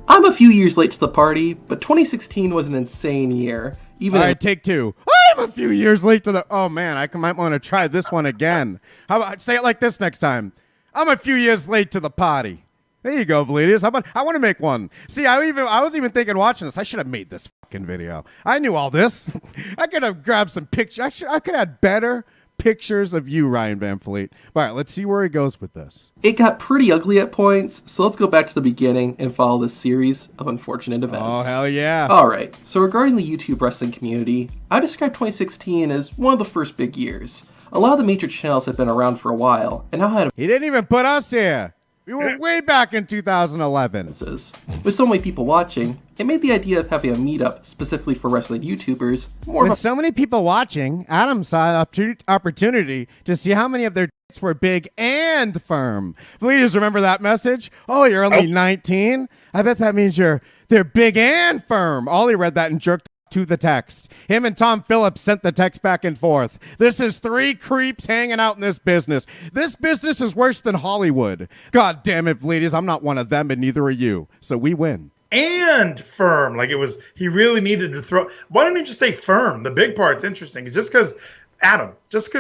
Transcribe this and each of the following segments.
I'm a few years late to the party, but 2016 was an insane year. All right, take two. I'm a few years late to the... Oh, man, I might want to try this one again. How about say it like this next time? I'm a few years late to the party. There you go, Vleet. How about I want to make one. See, I was even thinking watching this, I should have made this fucking video. I knew all this. I could have grabbed some pictures. I could have had better pictures of you, Ryan Van Vleet. All right, let's see where he goes with this. It got pretty ugly at points, so let's go back to the beginning and follow this series of unfortunate events. Oh, hell yeah. Alright, so regarding the YouTube wrestling community, I describe 2016 as one of the first big years. A lot of the major channels had been around for a while, and now had... He didn't even put us here. We were way back in 2011. With so many people watching, it made the idea of having a meetup specifically for wrestling YouTubers more... With so many people watching, Adam saw an opportunity to see how many of their dicks were big and firm. Please remember that message? Oh, you're only 19? I bet that means they're big and firm. Ollie read that and jerked to the text. Him and Tom Phillips sent the text back and forth. This is three creeps hanging out in this business. This business is worse than Hollywood. God damn it, Vleeties, I'm not one of them and neither are you. So we win. And firm. Like he really needed to throw. Why don't you just say firm? The big part's interesting. Just because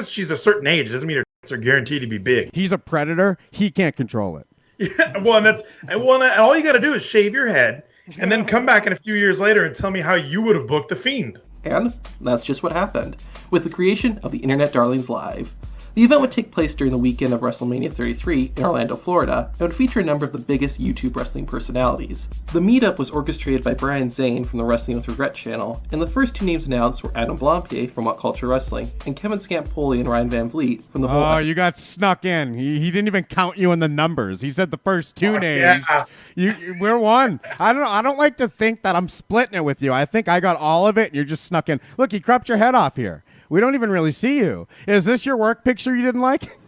she's a certain age doesn't mean her tits are guaranteed to be big. He's a predator. He can't control it. Yeah, well, and all you got to do is shave your head and then come back in a few years later and tell me how you would have booked The Fiend. And that's just what happened, with the creation of the Internet Darlings Live. The event would take place during the weekend of WrestleMania 33 in Orlando, Florida, and would feature a number of the biggest YouTube wrestling personalities. The meetup was orchestrated by Brian Zane from the Wrestling with Regret channel, and the first two names announced were Adam Blampier from What Culture Wrestling, and Kevin Scampoli and Ryan Van Vleet from the whole... Oh, you got snuck in. He didn't even count you in the numbers. He said the first two names. Yeah. We're one. I don't like to think that I'm splitting it with you. I think I got all of it, and you're just snuck in. Look, he cropped your head off here. We don't even really see you. Is this your work picture you didn't like?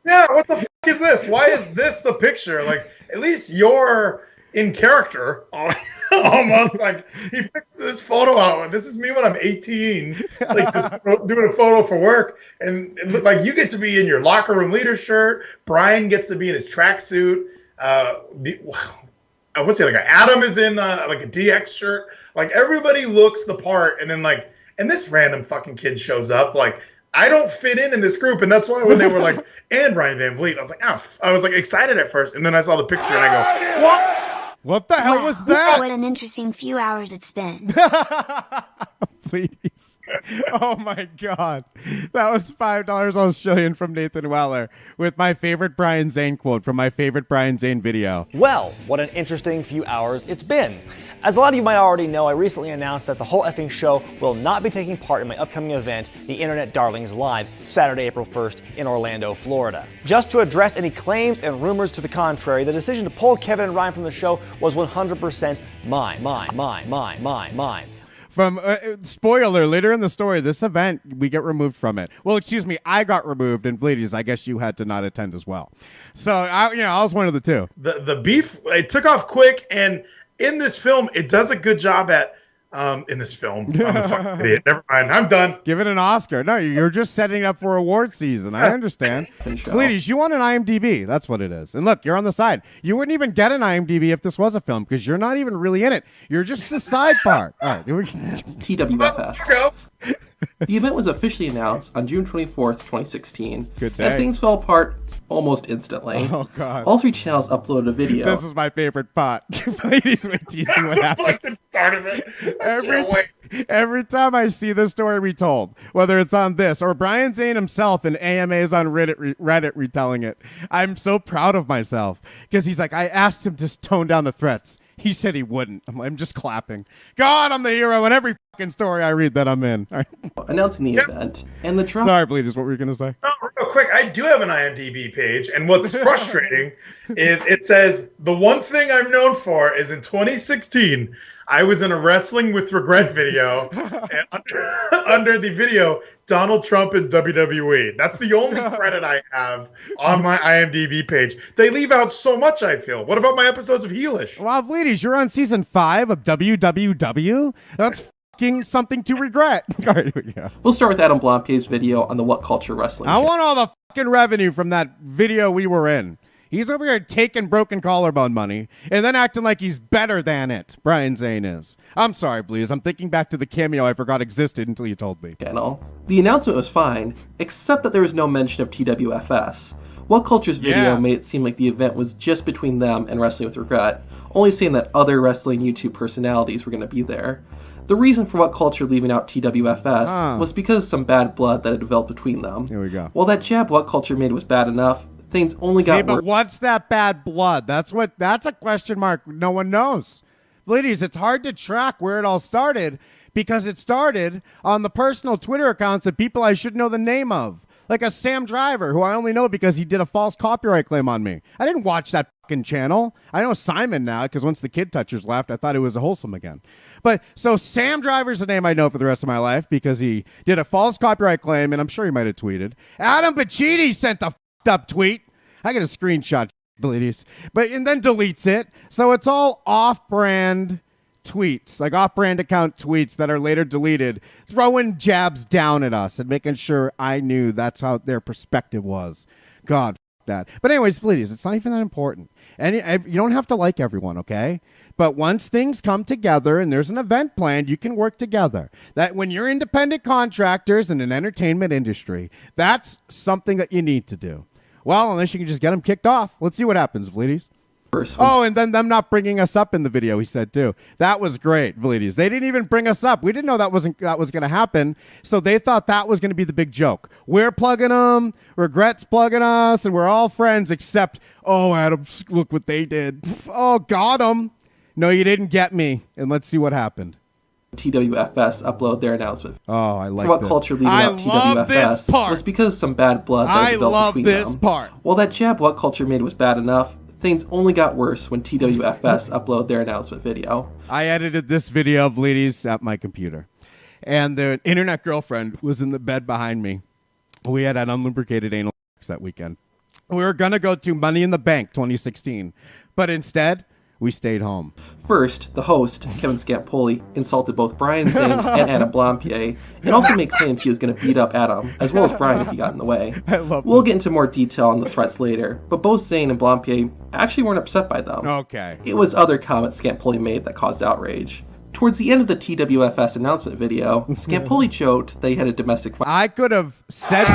Yeah, what the fuck is this? Why is this the picture? Like, at least you're in character. Almost like he picks this photo out. This is me when I'm 18, like just doing a photo for work. And it looked like you get to be in your locker room leader shirt. Brian gets to be in his tracksuit. What's he like? Adam is in like a DX shirt. Like everybody looks the part, and then like. And this random fucking kid shows up. Like, I don't fit in this group. And that's why when they were like, and Ryan Van Vleet, I was like, oh, I was like excited at first. And then I saw the picture and I go, what? What the hell was that? What an interesting few hours it's been. Please. Oh my God. That was $5 Australian from Nathan Weller with my favorite Brian Zane quote from my favorite Brian Zane video. Well, what an interesting few hours it's been. As a lot of you might already know, I recently announced that the whole effing show will not be taking part in my upcoming event, the Internet Darlings Live, Saturday, April 1st in Orlando, Florida. Just to address any claims and rumors to the contrary, the decision to pull Kevin and Ryan from the show was 100% mine. From spoiler, later in the story, this event, we get removed from it. Well, excuse me, I got removed, and Vleeties, I guess you had to not attend as well. So, I was one of the two. The beef, it took off quick, and in this film, it does a good job at, in this film. I'm a fucking idiot. Never mind. I'm done. Give it an Oscar. No, you're just setting up for award season. I understand. Vleeties, you want an IMDb. That's what it is. And look, you're on the side. You wouldn't even get an IMDb if this was a film because you're not even really in it. You're just the side part. All right. TWFS. The event was officially announced on June 24th, 2016. Good day. And things fell apart almost instantly. Oh, God. All three channels uploaded a video. This is my favorite part. Ladies, wait till you see what happens. Like the start of it. Every time I see this story retold, whether it's on this or Brian Zane himself in AMAs on Reddit retelling it, I'm so proud of myself because he's like, I asked him to tone down the threats. He said he wouldn't. I'm just clapping. God, I'm the hero in every fucking story I read that I'm in. All right. Announcing the event and the drop. Sorry, Bleeders, what were you going to say? No, real quick, I do have an IMDb page, and what's frustrating is it says, the one thing I'm known for is in 2016, I was in a Wrestling with Regret video, and under the video, Donald Trump in WWE. That's the only credit I have on my IMDb page. They leave out so much, I feel. What about my episodes of Heelish? Wow, ladies, you're on season 5 of WWW? That's fucking something to regret. All right, here we go. We'll start with Adam Blampier's video on the What Culture Wrestling I want all the fucking revenue from that video we were in. He's over here taking broken collarbone money and then acting like he's better than it. Brian Zane is. I'm sorry, please. I'm thinking back to the cameo I forgot existed until you told me. Channel. The announcement was fine, except that there was no mention of TWFS. What Culture's video made it seem like the event was just between them and Wrestling with Regret, only saying that other wrestling YouTube personalities were going to be there. The reason for What Culture leaving out TWFS was because of some bad blood that had developed between them. Here we go. While that jab What Culture made was bad enough, things only got worse. But what's that bad blood? That's a question mark no one knows. Ladies, it's hard to track where it all started because it started on the personal Twitter accounts of people I should know the name of. Like a Sam Driver, who I only know because he did a false copyright claim on me. I didn't watch that fucking channel. I know Simon now because once the Kid Touchers left, I thought it was wholesome again. But so Sam Driver's the name I know for the rest of my life because he did a false copyright claim, and I'm sure he might have tweeted. Adam Pacitti sent a fucked up tweet. I got a screenshot, ladies, and then deletes it. So it's all off-brand tweets, like off-brand account tweets that are later deleted, throwing jabs down at us and making sure I knew that's how their perspective was. God, that. But anyways, ladies, it's not even that important. And you don't have to like everyone, okay? But once things come together and there's an event planned, you can work together. That when you're independent contractors in an entertainment industry, that's something that you need to do. Well, unless you can just get them kicked off. Let's see what happens, ladies. Oh, and then them not bringing us up in the video, he said, too. That was great, ladies. They didn't even bring us up. We didn't know that was going to happen, so they thought that was going to be the big joke. We're plugging them, Regret's plugging us, and we're all friends except, oh, Adam, look what they did. Oh, got them. No, you didn't get me. And let's see what happened. TWFS upload their announcement. Oh, I like What this. Culture leaving out TWFS was because of some bad blood that developed between them. Part. While that jab What Culture made was bad enough, things only got worse when TWFS uploaded their announcement video. I edited this video of ladies at my computer. And the internet girlfriend was in the bed behind me. We had unlubricated anal sex that weekend. We were going to go to Money in the Bank 2016. But instead, we stayed home. First, the host, Kevin Scampoli, insulted both Brian Zane and Adam Blampier, and also made claims he was going to beat up Adam, as well as Brian if he got in the way. We'll get into more detail on the threats later, but both Zane and Blampier actually weren't upset by them. Okay. It was other comments Scampoli made that caused outrage. Towards the end of the TWFS announcement video, Scampoli joked they had a domestic fight. I could have said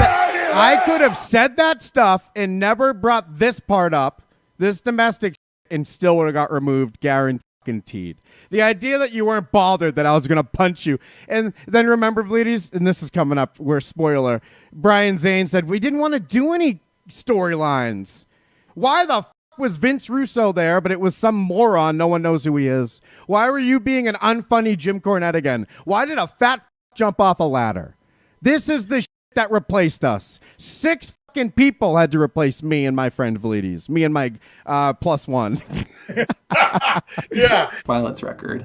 that stuff and never brought this part up, this domestic and still would have got removed, guaranteed. The idea that you weren't bothered that I was going to punch you. And then remember, ladies, and this is coming up, we're spoiler, Brian Zane said, we didn't want to do any storylines. Why the was Vince Russo there, but it was some moron, no one knows who he is? Why were you being an unfunny Jim Cornette again? Why did a fat jump off a ladder? This is the that replaced us. 6 people had to replace me and my friend Vleeties. Me and my +1. Yeah. Violence record.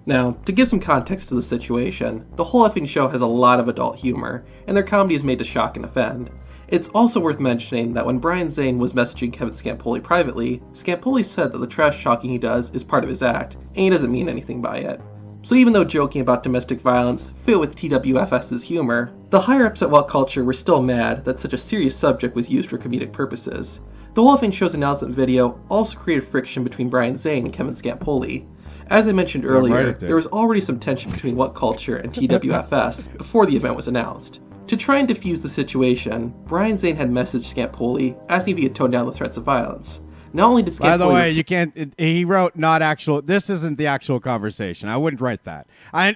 Now, to give some context to the situation, the whole effing show has a lot of adult humor, and their comedy is made to shock and offend. It's also worth mentioning that when Brian Zane was messaging Kevin Scampoli privately, Scampoli said that the trash talking he does is part of his act, and he doesn't mean anything by it. So even though joking about domestic violence fit with TWFS's humor, the higher-ups at What Culture were still mad that such a serious subject was used for comedic purposes. The whole thing show's announcement video also created friction between Brian Zane and Kevin Scampoli. As I mentioned earlier, there was already some tension between What Culture and TWFS before the event was announced. To try and defuse the situation, Brian Zane had messaged Scampoli asking if he could tone down the threats of violence. Not only did Scampoli... By the way, you can't... He wrote not actual... This isn't the actual conversation. I wouldn't write that.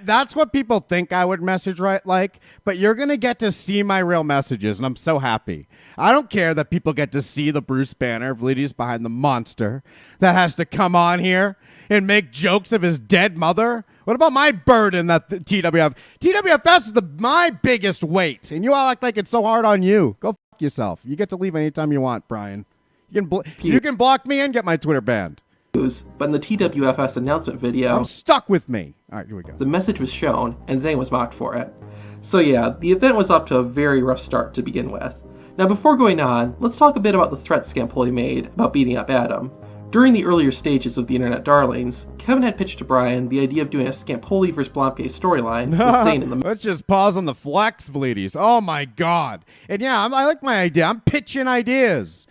That's what people think I would message right like, but you're going to get to see my real messages, and I'm so happy. I don't care that people get to see the Bruce Banner, Vleeties behind the monster, that has to come on here and make jokes of his dead mother. What about my burden that the TWFS is my biggest weight, and you all act like it's so hard on you. Go fuck yourself. You get to leave anytime you want, Brian. You can block me and get my Twitter banned. But in the TWFS announcement video... I'm stuck with me. All right, here we go. The message was shown, and Zane was mocked for it. So yeah, the event was up to a very rough start to begin with. Now before going on, let's talk a bit about the threats Scampoli made about beating up Adam. During the earlier stages of the Internet Darlings, Kevin had pitched to Brian the idea of doing a Scampoli vs. Blampier storyline with Zane in the... Let's just pause on the flex, Vleeties. Oh my god. And yeah, I like my idea. I'm pitching ideas.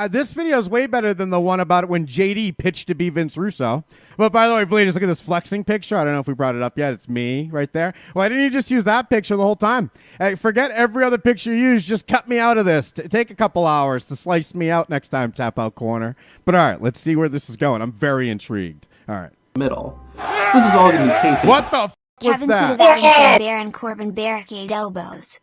This video is way better than the one about it when JD pitched to be Vince Russo. But by the way, Vleet, just look at this flexing picture. I don't know if we brought it up yet. It's me right there. Why didn't you just use that picture the whole time? Hey, forget every other picture you use. Just cut me out of this. Take a couple hours to slice me out next time, Tap Out Corner. But all right, let's see where this is going. I'm very intrigued. All right. Middle. This is all going to be kayfabe. What the f*** was Kevin that? tweeted out and said Baron Corbin barricade elbows.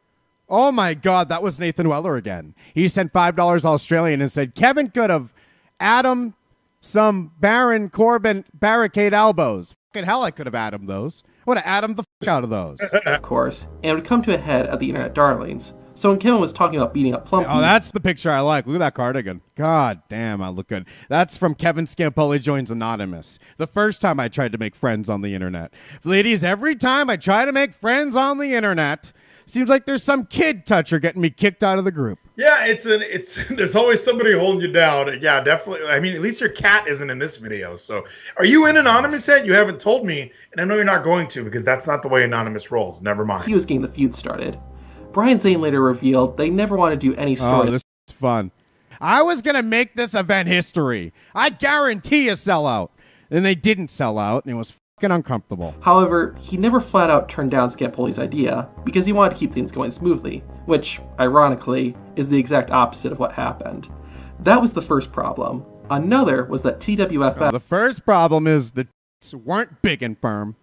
Oh my God, that was Nathan Weller again. He sent $5 Australian and said Kevin could have Adam some Baron Corbin barricade elbows. Fucking hell, I could have Adam those. I would have Adam the fuck out of those. Of course, and would come to a head at the Internet Darlings. So when Kevin was talking about beating up Plumpy... Oh, that's the picture I like. Look at that cardigan. God damn, I look good. That's from Kevin Scampoli Joins Anonymous. The first time I tried to make friends on the internet. Ladies, every time I try to make friends on the internet... Seems like there's some kid toucher getting me kicked out of the group. Yeah, there's always somebody holding you down. Yeah, definitely. I mean, at least your cat isn't in this video. So, are you in Anonymous yet? You haven't told me, and I know you're not going to because that's not the way Anonymous rolls. Never mind. He was getting the feud started. Brian Zane later revealed they never want to do any story. Oh, this is fun. I was gonna make this event history. I guarantee a sellout, and they didn't sell out, and it was uncomfortable. However, he never flat out turned down Scampoli's idea because he wanted to keep things going smoothly, which, ironically, is the exact opposite of what happened. That was the first problem. Another was that TWFS... The first problem is the weren't big and firm.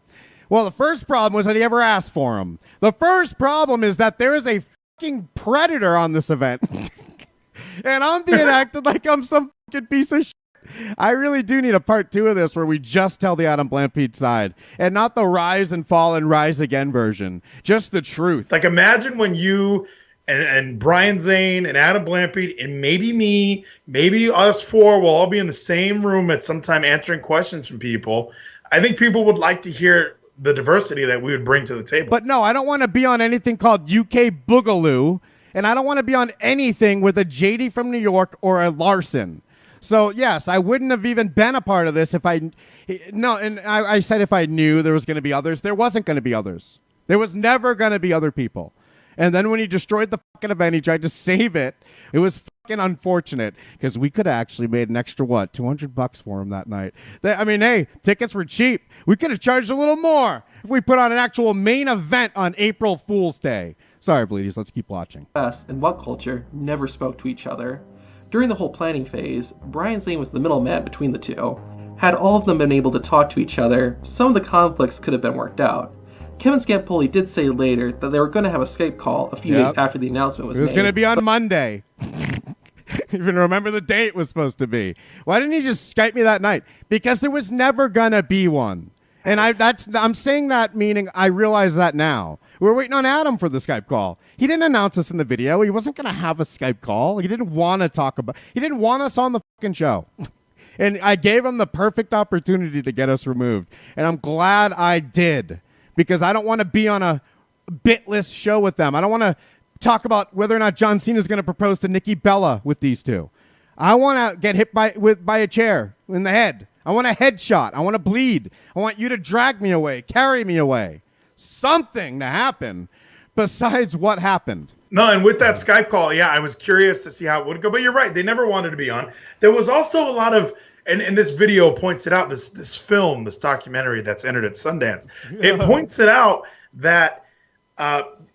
Well, the first problem was that he ever asked for them. The first problem is that there is a fucking predator on this event. And I'm being acted like I'm some fucking piece of shit. I really do need a part 2 of this where we just tell the Adam Blampede side and not the rise and fall and rise again version. Just the truth. Like, imagine when you and Brian Zane and Adam Blampede and maybe me, maybe us four will all be in the same room at some time answering questions from people. I think people would like to hear the diversity that we would bring to the table. But no, I don't want to be on anything called UK Boogaloo, and I don't want to be on anything with a JD from New York or a Larson. So, yes, I wouldn't have even been a part of this if I... No, and I said if I knew there was going to be others. There wasn't going to be others. There was never going to be other people. And then when he destroyed the fucking event, he tried to save it. It was fucking unfortunate because we could have actually made an extra, what, $200 for him that night. I mean, hey, tickets were cheap. We could have charged a little more if we put on an actual main event on April Fool's Day. Sorry, Bleedies, let's keep watching. And What Culture never spoke to each other. During the whole planning phase, Brian Zane was the middleman between the two. Had all of them been able to talk to each other, some of the conflicts could have been worked out. Kevin Scampoli did say later that they were going to have a Skype call a few days after the announcement was made. It was going to be on Monday. Even remember the date it was supposed to be. Why didn't he just Skype me that night? Because there was never going to be one. And I'm saying that meaning I realize that now. We're waiting on Adam for the Skype call. He didn't announce us in the video. He wasn't going to have a Skype call. He didn't want to talk about... He didn't want us on the fucking show. And I gave him the perfect opportunity to get us removed. And I'm glad I did. Because I don't want to be on a bitless show with them. I don't want to talk about whether or not John Cena is going to propose to Nikki Bella with these two. I want to get hit by a chair in the head. I want a headshot. I want to bleed. I want you to drag me away, carry me away. Something to happen besides what happened. No, and with that Skype call, yeah, I was curious to see how it would go. But you're right. They never wanted to be on. There was also a lot of, and this video points it out, this film, this documentary that's entered at Sundance. It points it out that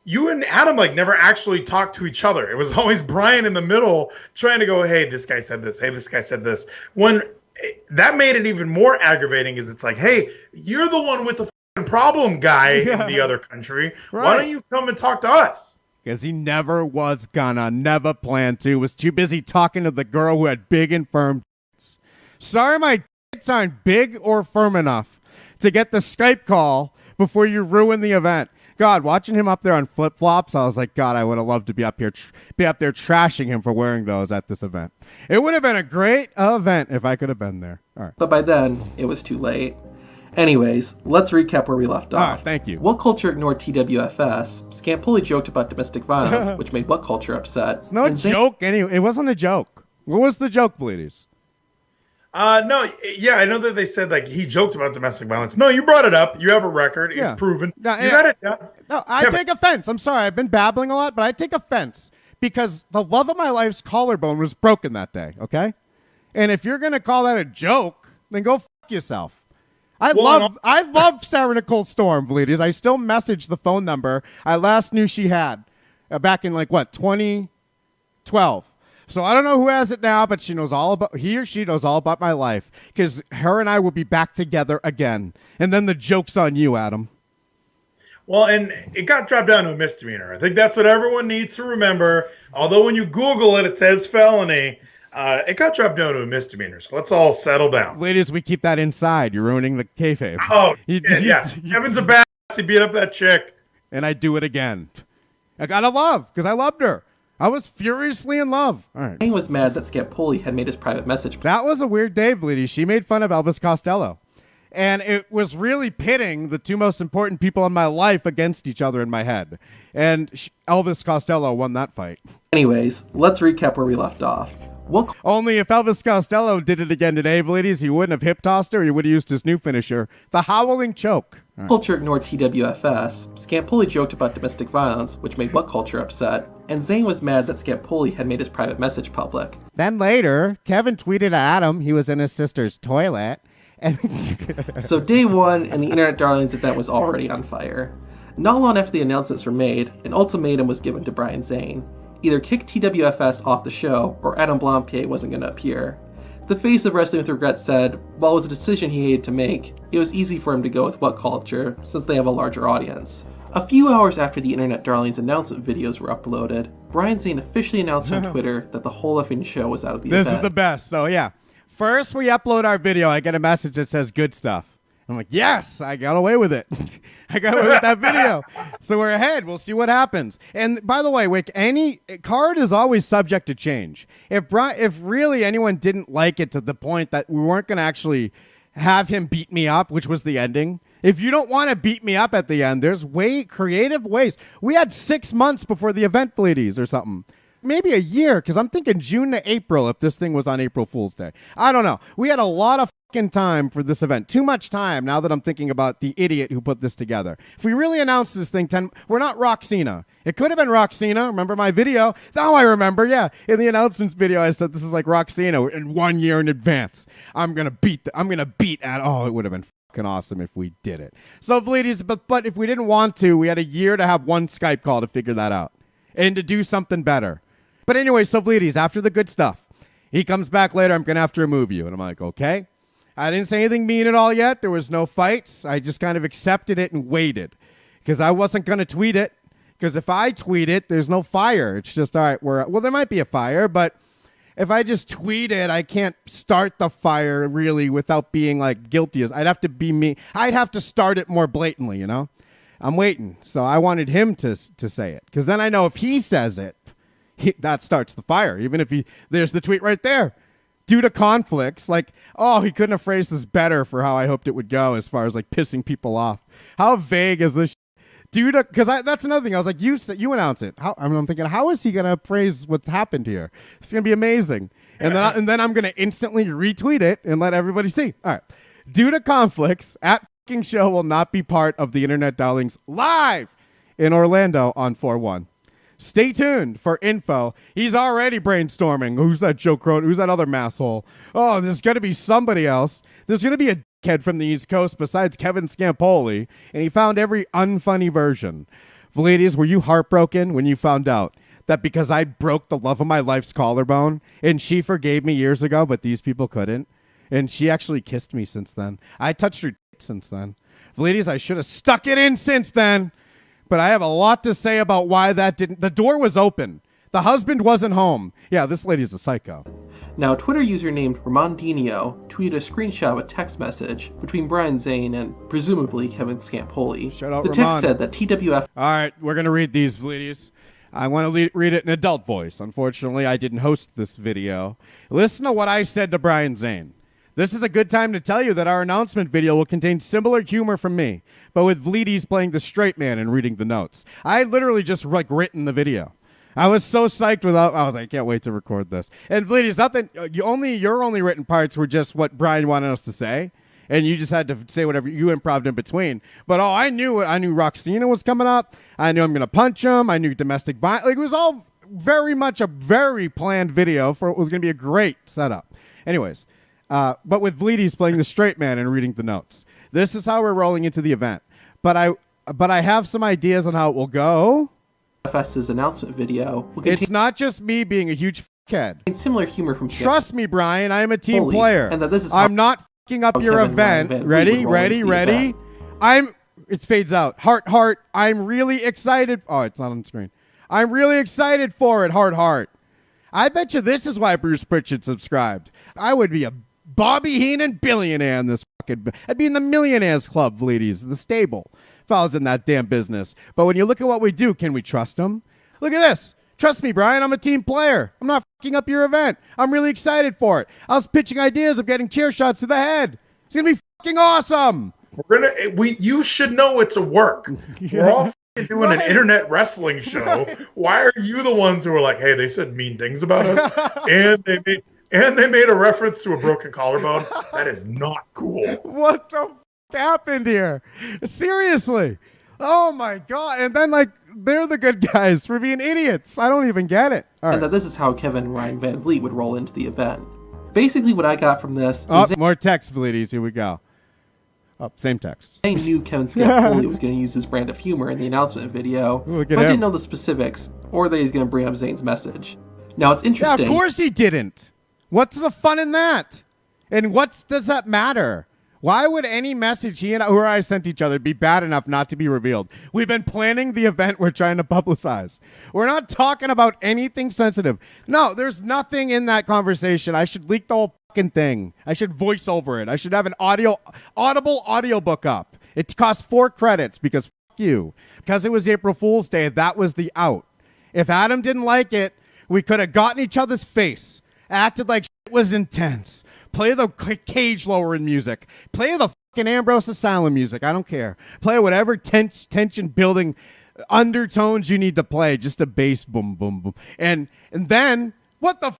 you and Adam never actually talked to each other. It was always Brian in the middle trying to go, hey, this guy said this. Hey, this guy said this. When that made it even more aggravating is it's like, hey, you're the one with the problem guy in the other country. Right. Why don't you come and talk to us? Because he never was gonna, never planned to, was too busy talking to the girl who had big and firm tits. Sorry my tits aren't big or firm enough to get the Skype call before you ruin the event. God, watching him up there on flip-flops, I was like, God, I would have loved to be up here, be up there trashing him for wearing those at this event. It would have been a great event if I could have been there. All right. But by then, it was too late. Anyways, let's recap where we left off. Thank you. What Culture ignored TWFS. Scampoli joked about domestic violence, which made What Culture upset. It's no joke. Anyway, it wasn't a joke. What was the joke, Bleedies? No, yeah, I know that they said he joked about domestic violence. No, you brought it up. You have a record. It's proven. No, you got it. No, I take offense. I'm sorry. I've been babbling a lot, but I take offense because the love of my life's collarbone was broken that day, okay? And if you're going to call that a joke, then go fuck yourself. I love Sarah Nicole Storm, Vleeties. I still message the phone number I last knew she had back in 2012. So I don't know who has it now, but he or she knows all about my life, because her and I will be back together again. And then the joke's on you, Adam. Well, and it got dropped down to a misdemeanor. I think that's what everyone needs to remember. Although when you Google it, it says felony. It got dropped down to a misdemeanor. So let's all settle down. Ladies, we keep that inside. You're ruining the kayfabe. Oh, yeah. Kevin's a badass. He beat up that chick. And I do it again. I gotta love, because I loved her. I was furiously in love. All right. Zane was mad that Scampoli had made his private message. That was a weird day, Vleeties. She made fun of Elvis Costello. And it was really pitting the two most important people in my life against each other in my head. And Elvis Costello won that fight. Anyways, let's recap where we left off. Only if Elvis Costello did it again today, Vleeties, he wouldn't have hip-tossed her. He would have used his new finisher, the howling choke. Right. Culture ignored TWFS. Scampoli joked about domestic violence, which made What Culture upset. And Zane was mad that Scampoli had made his private message public. Then later, Kevin tweeted at Adam he was in his sister's toilet. So day one, and the Internet Darlings event was already on fire. Not long after the announcements were made, an ultimatum was given to Brian Zane. Either kick TWFS off the show, or Adam Blampied wasn't going to appear. The face of Wrestling with Regret said, while it was a decision he hated to make, it was easy for him to go with What Culture, since they have a larger audience. A few hours after the Internet Darlings announcement videos were uploaded, Brian Zane officially announced on Twitter that the whole effing show was out of the event. This is the best, so yeah. First we upload our video, I get a message that says good stuff. I'm like, yes, I got away with it. I got away with that video. So we're ahead. We'll see what happens. And by the way, Wick, any card is always subject to change. If really anyone didn't like it to the point that we weren't going to actually have him beat me up, which was the ending. If you don't want to beat me up at the end, there's creative ways. We had 6 months before the event, Vleeties, or something. Maybe a year, because I'm thinking June to April if this thing was on April Fool's Day. I don't know. We had a lot of fucking time for this event. Too much time now that I'm thinking about the idiot who put this together. If we really announced this thing, we're not Roxina. It could have been Roxina. Remember my video? Now I remember, yeah. In the announcements video, I said this is like Roxina in 1 year in advance. I'm going to beat at, oh, it would have been fucking awesome if we did it. So, Vleeties, but if we didn't want to, we had a year to have one Skype call to figure that out and to do something better. But anyway, so Vleeties, after the good stuff, he comes back later, I'm going to have to remove you. And I'm like, okay. I didn't say anything mean at all yet. There was no fights. I just kind of accepted it and waited because I wasn't going to tweet it. Because if I tweet it, there's no fire. It's just, all right, well, there might be a fire, but if I just tweet it, I can't start the fire really without being like guilty. I'd have to be me. I'd have to start it more blatantly, you know? I'm waiting. So I wanted him to say it because then I know if he says it, that starts the fire. Even if there's the tweet right there. Due to conflicts, like, oh, he couldn't have phrased this better for how I hoped it would go as far as like pissing people off. How vague is this? Because that's another thing. I was like, you announce it. I'm thinking, how is he gonna phrase what's happened here? It's gonna be amazing. And then I'm gonna instantly retweet it and let everybody see. All right. Due to conflicts, at fucking show will not be part of the Internet Darlings live in Orlando on 4/1. Stay tuned for info. He's already brainstorming. Who's that Joe Cronin? Who's that other masshole? Oh, there's going to be somebody else. There's going to be a dickhead from the East Coast besides Kevin Scampoli, and he found every unfunny version. Vleeties, were you heartbroken when you found out that because I broke the love of my life's collarbone, and she forgave me years ago, but these people couldn't? And she actually kissed me since then. I touched her since then. Vleeties, I should have stuck it in since then. But I have a lot to say about why that didn't. The door was open. The husband wasn't home. Yeah, this lady's a psycho. Now, a Twitter user named Ramondinho tweeted a screenshot of a text message between Brian Zane and presumably Kevin Scampoli. Shout out the Ramon. text said that TWF. All right, we're going to read these, Vleeties. I want to read it in adult voice. Unfortunately, I didn't host this video. Listen to what I said to Brian Zane. This is a good time to tell you that our announcement video will contain similar humor from me, but with Vleeties playing the straight man and reading the notes. I literally just written the video. I was so psyched I was like, I can't wait to record this. And Vleeties, nothing. Your only written parts were just what Brian wanted us to say, and you just had to say whatever you improv'd in between. But I knew Roxina was coming up. I knew I'm gonna punch him. I knew domestic violence. Like, it was all very much a very planned video for what was going to be a great setup. Anyways, but with Vleet, he's playing the straight man and reading the notes. This is how we're rolling into the event. But I have some ideas on how it will go. UFS's announcement video will It's not just me being a huge head. similar humor from Trust me, Brian, I am a team Scampoli, player. and that this is I'm not fucking up your Kevin Ryan event. Van Vleet Ready, would roll into the ready. event. It fades out. Heart. I'm really excited. Oh, it's not on the screen. I'm really excited for it. Heart. I bet you this is why Bruce Pritchard subscribed. I would be a Bobby Heenan billionaire in this fucking... I'd be in the Millionaires Club, Vleeties, the stable, if I was in that damn business. But when you look at what we do, can we trust them? Look at this. Trust me, Brian, I'm a team player. I'm not fucking up your event. I'm really excited for it. I was pitching ideas of getting chair shots to the head. It's going to be fucking awesome. You should know it's a work. We're all doing an internet wrestling show. Why are you the ones who are like, hey, they said mean things about us, and they made a reference to a broken collarbone? That is not cool. What the happened here? Seriously. Oh my God. And then they're the good guys for being idiots. I don't even get it. All right. And that this is how Kevin Ryan Van Vleet would roll into the event. Basically, what I got from this is more text, Vleeties. Here we go. Oh, same text. they knew Kevin Scampoli was going to use his brand of humor in the announcement video, Look but at him. didn't know the specifics or that he's going to bring up Zayn's message. Now, it's Yeah, interesting. of course he didn't. What's the fun in that? And does that matter? Why would any message he and I sent each other be bad enough not to be revealed? We've been planning the event we're trying to publicize. We're not talking about anything sensitive. No, there's nothing in that conversation. I should leak the whole fucking thing. I should voice over it. I should have an audible audiobook up. It costs 4 credits because fuck you. Because it was April Fool's Day, that was the out. If Adam didn't like it, we could have gotten each other's face, acted like shit was intense. Play the cage lowering music. Play the fucking Ambrose Asylum music. I don't care. Play whatever tension building undertones you need to play. Just a bass boom, boom, boom. And then, what the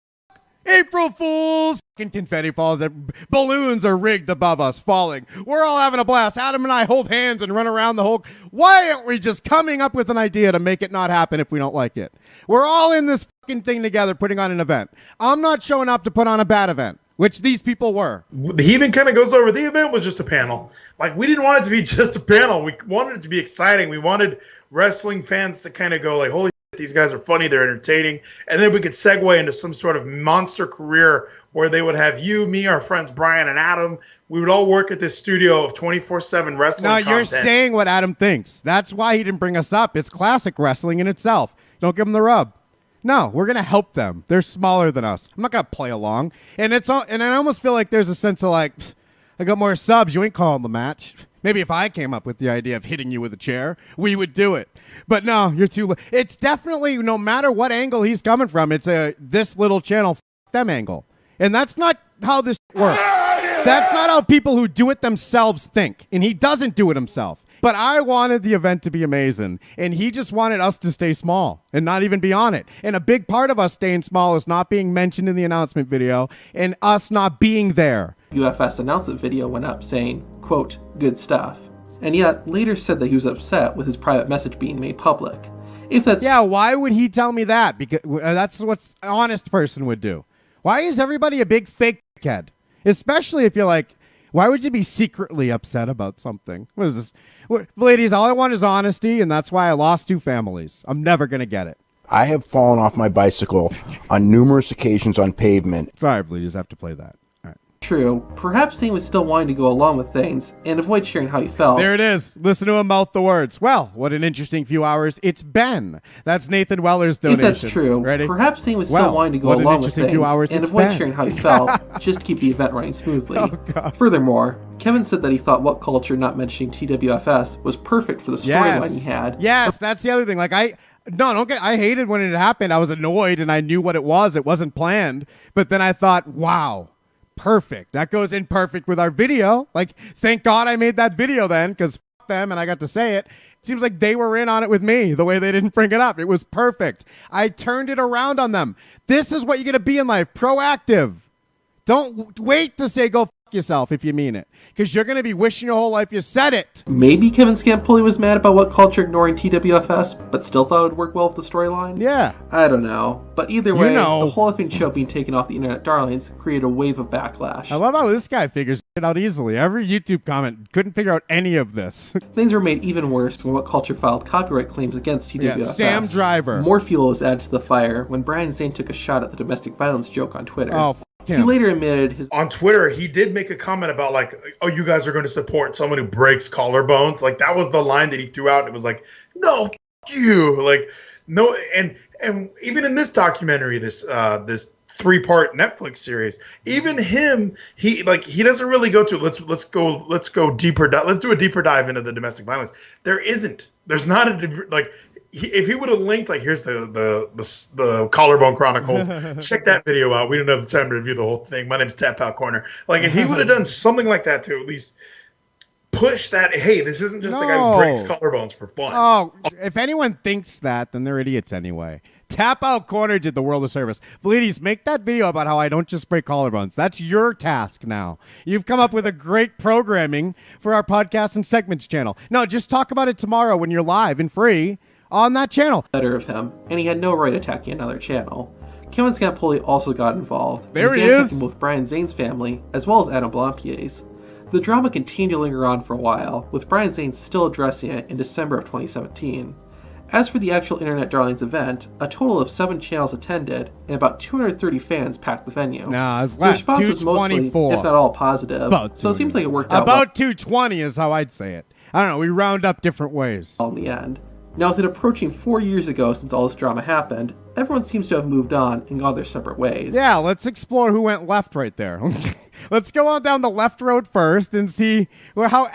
April Fools! Fucking confetti falls. Balloons are rigged above us, falling. We're all having a blast. Adam and I hold hands and run around the whole... Why aren't we just coming up with an idea to make it not happen if we don't like it? We're all in this fucking thing together, putting on an event. I'm not showing up to put on a bad event, which these people were. He even kind of goes over, the event was just a panel. Like, we didn't want it to be just a panel. We wanted it to be exciting. We wanted wrestling fans to kind of go like, holy shit, these guys are funny, they're entertaining. And then we could segue into some sort of monster career where they would have you, me, our friends Brian and Adam. We would all work at this studio of 24/7 wrestling Now, content. you're saying what Adam thinks. That's why he didn't bring us up. It's classic wrestling in itself. Don't give him the rub. No, we're going to help them. They're smaller than us. I'm not going to play along. And I almost feel like there's a sense of like, I got more subs. You ain't calling the match. Maybe if I came up with the idea of hitting you with a chair, we would do it. But no, you're too... It's definitely, no matter what angle he's coming from, it's a this little channel them angle. And that's not how this works. That's not how people who do it themselves think. And he doesn't do it himself. But I wanted the event to be amazing, and he just wanted us to stay small and not even be on it. And a big part of us staying small is not being mentioned in the announcement video and us not being there. UFS announcement video went up saying, quote, good stuff. And yet later said that he was upset with his private message being made public. If that's... Yeah, why would he tell me that? Because that's what an honest person would do. Why is everybody a big fake head? Especially if you're like, why would you be secretly upset about something? What is this? Ladies, all I want is honesty, and that's why I lost 2 families. I'm never going to get it. I have fallen off my bicycle on numerous occasions on pavement. Sorry, ladies, I have to play that. All right. True. Perhaps Zayn was still wanting to go along with things and avoid sharing how he felt. There it is. Listen to him mouth the words. Well, what an interesting few hours it's been. That's Nathan Weller's donation. If that's true, Ready? perhaps Zayn was still wanting to go what an along with interesting few things hours and it's avoid been. sharing how he felt, just to keep the event running smoothly. Oh, God. Furthermore, Kevin said that he thought What Culture not mentioning TWFS was perfect for the storyline he had. Yes, that's the other thing. Like I hated when it happened. I was annoyed and I knew what it was. It wasn't planned. But then I thought, wow, perfect. That goes in perfect with our video. Like, thank God I made that video then, because f them and I got to say it. It seems like they were in on it with me, the way they didn't bring it up. It was perfect. I turned it around on them. This is what you're going to be in life. Proactive. Don't wait to say go f yourself if you mean it, because you're going to be wishing your whole life you said it. Maybe Kevin Scampoli was mad about what culture ignoring TWFS, but still thought it would work well with the storyline? Yeah. I don't know. But either way, know. the whole effing show being taken off the Internet Darlings created a wave of backlash. I love how this guy figures it out easily. Every YouTube comment couldn't figure out any of this. Things were made even worse when what culture filed copyright claims against TWFS. Yeah, Sam Driver. More fuel was added to the fire when Brian Zane took a shot at the domestic violence joke on Twitter. Oh, he later admitted his... On Twitter, he did make a comment about, like, oh, you guys are going to support someone who breaks collarbones. Like, that was the line that he threw out. It was like, no, you. Like, no. And even in this documentary, this 3-part Netflix series, even him, he doesn't really go to let's go deeper. Let's do a deeper dive into the domestic violence. There's not a, like, if he would have linked, like, here's the Collarbone Chronicles, check that video out. We didn't have the time to review the whole thing. My name's Tap Out Corner. Like, if he would have done something like that to at least push that, hey, this isn't just a guy who breaks collarbones for fun. Oh, if anyone thinks that, then they're idiots anyway. Tap Out Corner did the world a service. Vleeties, make that video about how I don't just break collarbones. That's your task now. You've come up with a great programming for our podcast and segments channel. No, just talk about it tomorrow when you're live and free on that channel. Better of him, and he had no right attacking another channel. Kevin Scampoli also got involved. There he began is. attacking both Brian Zane's family as well as Adam Blampier's. The drama continued to linger on for a while, with Brian Zane still addressing it in December of 2017. As for the actual Internet Darlings event, a total of 7 channels attended, and about 230 fans packed the venue. Nah, it's The less. response was mostly, 224. if not all, positive, About so it seems like it worked out about 220 is how I'd say it. I don't know. We round up different ways. well in the end. Now, with it approaching 4 years ago since all this drama happened, everyone seems to have moved on and gone their separate ways. Yeah, let's explore who went left right there. Let's go on down the left road first and see how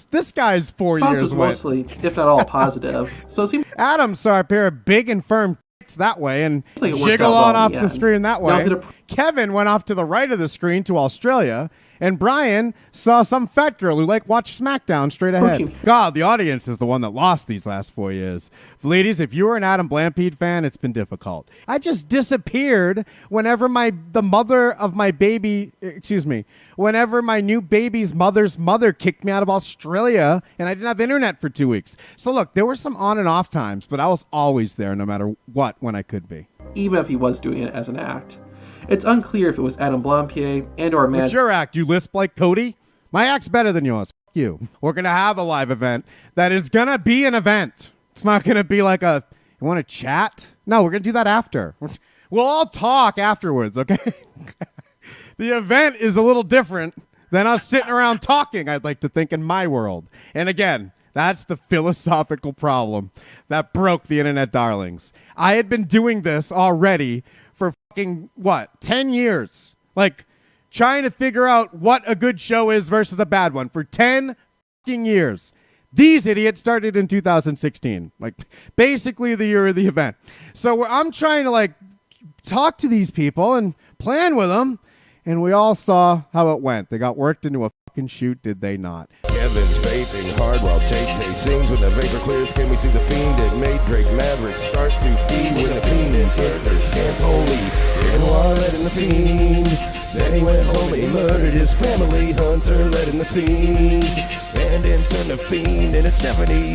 this guy's 4 The response years was went. mostly, if not all, positive, so it seems Adam saw a pair of big and firm tits that way and like it worked jiggle out well on in off the the end. screen that Now, way. if it Kevin went off to the right of the screen to Australia, and Brian saw some fat girl who watched SmackDown straight ahead. Approaching- God, the audience is the one that lost these last 4 years. Ladies, if you were an Adam Blampede fan, it's been difficult. I just disappeared whenever whenever my new baby's mother's mother kicked me out of Australia and I didn't have internet for 2 weeks. So look, there were some on and off times, but I was always there no matter what when I could be. even if he was doing it as an act. It's unclear if it was Adam Blampier and or What's your act? You lisp like Cody? My act's better than yours. F you. We're going to have a live event that is going to be an event. It's not going to be like you want to chat? No, we're going to do that after. We'll all talk afterwards, okay? The event is a little different than us sitting around talking, I'd like to think, in my world. And again, that's the philosophical problem that broke the Internet Darlings. I had been doing this already for 10 years? Like, trying to figure out what a good show is versus a bad one for 10 years. These idiots started in 2016, basically the year of the event. So I'm trying to talk to these people and plan with them, and we all saw how it went. They got worked into a fucking shoot, did they not? Kevin's vaping hard while JJ sings. When the vapor clears, can we see the fiend? It made Drake Maverick start to feed with a fiend and murdered Scampoli. Benoit let in the fiend. Then he went home and he murdered his family. Hunter let in the fiend. And then turned the fiend into Stephanie.